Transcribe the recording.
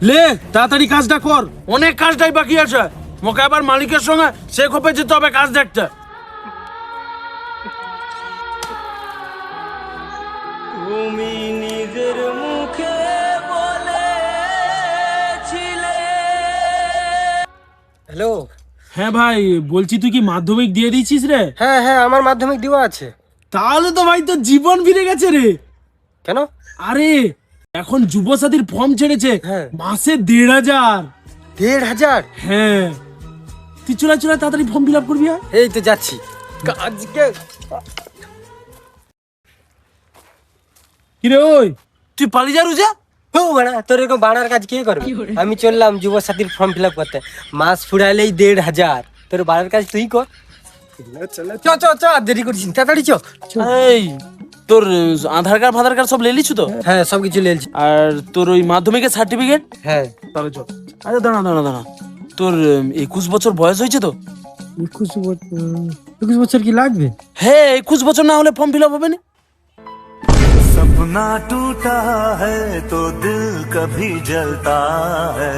লে তাড়াতাড়ি কাজটা কর, অনেক কাজটাই বাকি আছে। মোকে আবার মালিকের সঙ্গে সে খোপে যেতে হবে কাজ দেখতে। তুমি নিজের মুখে বলেছিলে। হ্যালো। হ্যাঁ ভাই, বলছি তুই কি মাধ্যমিক দিয়ে দিয়েছিস রে? হ্যাঁ হ্যাঁ, আমার মাধ্যমিক দেওয়া আছে। তাহলে তো ভাই তোর জীবন ফিরে গেছে রে। কেন? আরে এখন যুবসাথীর ফর্ম ছেড়েছে, হ্যাঁ। মাসে 1,500। 1,500? হ্যাঁ, তুই চলে চলে তাড়াতাড়ি ফর্ম ফিল আপ করবি। হ্যাঁ এই তো যাচ্ছি আজকে। কিরে ওই, তুই পালিয়ে যা রুজা। ও বাড়া, তোর এরকম বাড়ার কাজ কে করবে? আমি চললাম যুব সাথীর ফর্ম ফিল আপ করতে, মাস ফুরাইলেই 1,500। তোর বাড়ার কাজ তুই কর। চ চ চ, আর দেরি করছিস না, তাড়াতাড়ি চ। এই তোর আধার কার্ড ফাধার কার্ড সব লেলিছু তো? হ্যাঁ, সব কিছু লেলছি। আর তোর ওই মাধ্যমিকের সার্টিফিকেট? হ্যাঁ। তাহলে চল। আরে দাঁড়া দাঁড়া দাঁড়া, তোর 21 বছর বয়স হয়েছে তো? 21 বছর কি লাগবে? হ্যাঁ, 21 বছর না হলে ফর্ম ফিল আপ হবে না। सपना टूटा है तो दिल कभी जलता है।